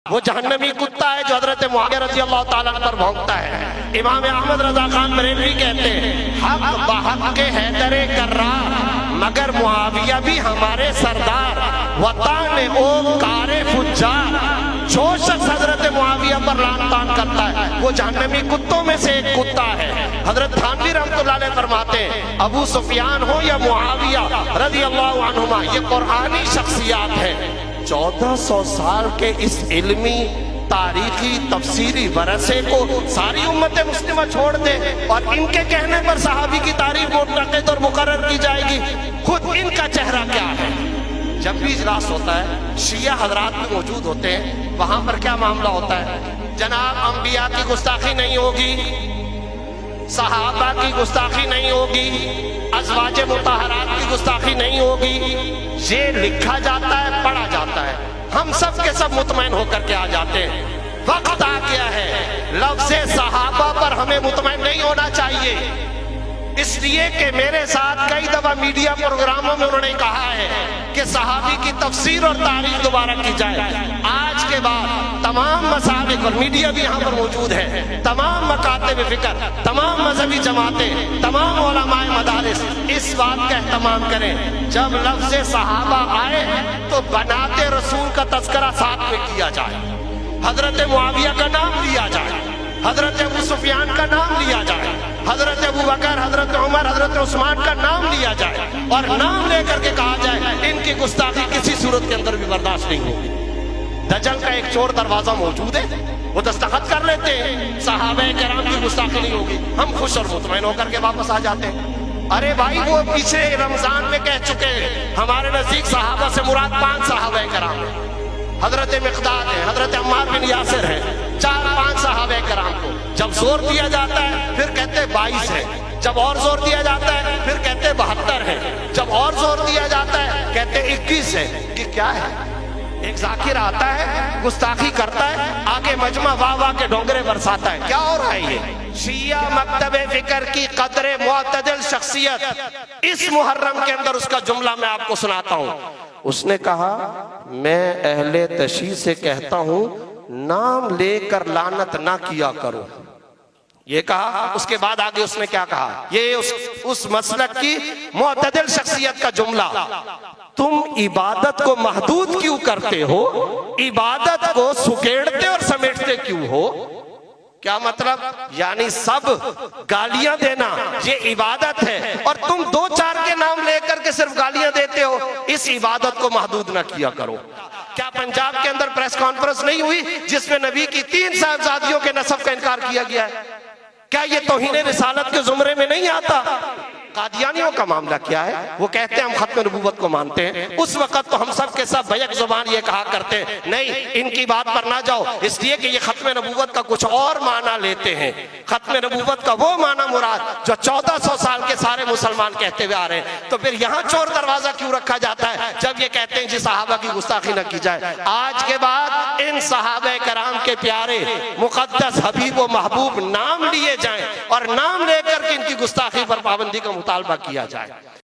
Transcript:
वो जहन्नमी कुत्ता है जो हजरत मुआविया रज़ी अल्लाह ताला पर भौंकता है। इमाम अहमद रजा खान बरेलवी कहते हैं, हक बहक के हैदरे कर्रार, मगर मुआविया भी हमारे सरदार, वतान ओ कारे फुज्जार। जो शख्स हजरत मुआविया पर लान तान करता है वो जहन्नमी कुत्तों में से एक कुत्ता है। हजरत थानवी रहमतुल्लाह अलैह फरमाते हैं, अबू सुफियान हो या मुआविया रज़ी अल्लाह अन्हुमा, ये कुरानी शख्सियात है। 1400 साल के इस इल्मी तारीखी तफसीरी वरसे को सारी उम्मत मुस्लिमा छोड़ दे और इनके कहने पर सहाबी की तारीफ मुतक़द और मुकर्रर की जाएगी। खुद इनका चेहरा क्या है? जब भी इजलास होता है शिया हजरात भी मौजूद होते हैं, वहां पर क्या मामला होता है? जनाब अंबिया की गुस्ताखी नहीं होगी, सहाबा की गुस्ताखी नहीं होगी, अज़वाजे मुताहरात की गुस्ताखी नहीं होगी। ये लिखा जाता है, पढ़ा जाता है, हम सब के सब मुतमईन होकर के आ जाते हैं। वक्त आ गया है लफ्ज़े सहाबा पर हमें मुतमईन नहीं होना चाहिए, इसलिए कि मेरे साथ कई दफा मीडिया प्रोग्रामों में उन्होंने कहा है कि सहाबी की तफसीर और तारीफ दोबारा की जाए। आज के बाद तमाम मसालिक और मीडिया भी यहाँ पर मौजूद है, तमाम मकातिब फिक्र, तमाम मजहबी जमातें, तमाम उलमाए मदारिस इस बात का एहतमाम करें, जब लफ्ज़ सहाबा आए तो बनाते रसूल का तज़किरा साथ में किया जाए, हजरत मुआविया का नाम लिया जाए, हजरत अबू सुफियान का नाम लिया जाए, हजरत अबू बकर, हजरत उमर, हजरत उस्मान का नाम लिया जाए और नाम लेकर के कहा जाए इनकी गुस्ताखी किसी सूरत के अंदर भी बर्दाश्त नहीं होगी। दज्जल का एक चोर दरवाजा मौजूद है, वो दस्तखत कर लेते हैं, सहाबे किराम की गुस्ताखी नहीं होगी, हम खुश और मुतमईन होकर के वापस आ जाते हैं। अरे भाई वो पीछे रमजान में कह चुके हैं, हमारे नजदीक सहाबा से मुराद 5 सहाबे किराम है, हजरत मिक़दाद है, हजरत अम्मार बिन यासिर है, 4-5 सहाबे किराम को जब जोर दिया जाता है फिर कहते 22 है, जब और जोर दिया जाता है फिर कहते 72 है, जब और जोर दिया जाता है कहते 21 है। कि क्या है? एक जाकिर आता है, गुस्ताखी करता है, आगे मजमा वाह वाह के डोंगरे बरसाता है। क्या हो रहा है ये? शिया मकतबे फिक्र की कदरे मुअतदिल शख्सियत, इस मुहर्रम के अंदर उसका जुमला मैं आपको सुनाता हूँ। उसने कहा, मैं अहले तशी से कहता हूं नाम लेकर लानत ना किया करो, ये कहा। उसके बाद आगे उसने क्या कहा? ये उस मसलक की मुअतदिल शख्सियत का जुमला, तुम इबादत को महदूद क्यों करते हो, इबादत को सुकेड़ते और समेटते क्यों हो? क्या मतलब? यानी सब गालियां देना ये इबादत है और तुम 2-4 के नाम लेकर के सिर्फ गालियां देते हो, इस इबादत को महदूद ना किया करो। क्या पंजाब के अंदर प्रेस कॉन्फ्रेंस नहीं हुई जिसमें नबी की 3 साहबजादियों के नसब का इनकार किया गया है? क्या ये तौहीन रिसालत के जुमरे में नहीं आता? कादियानियों का मामला क्या है? वो कहते हैं हम खत्म नबूवत को मानते हैं। उस वक्त तो हम सब के सब बैक जुबान ये कहा करते हैं, नहीं इनकी बात पर ना जाओ, इसलिए कि ये खत्म नबूवत का कुछ और माना लेते हैं। खत्म नबूवत का वो माना मुराद जो 1400 साल के सारे मुसलमान कहते हुए आ रहे हैं। तो फिर यहाँ चोर दरवाजा क्यों रखा जाता है जब ये कहते हैं जी सहाबा की गुस्ताखी न की जाए? आज के बाद इन सहाबे कराम के प्यारे मुकद्दस हबीब व महबूब नाम लिए जाएं और नाम लेकर के इनकी गुस्ताखी पर पाबंदी का मुतालबा किया जाए।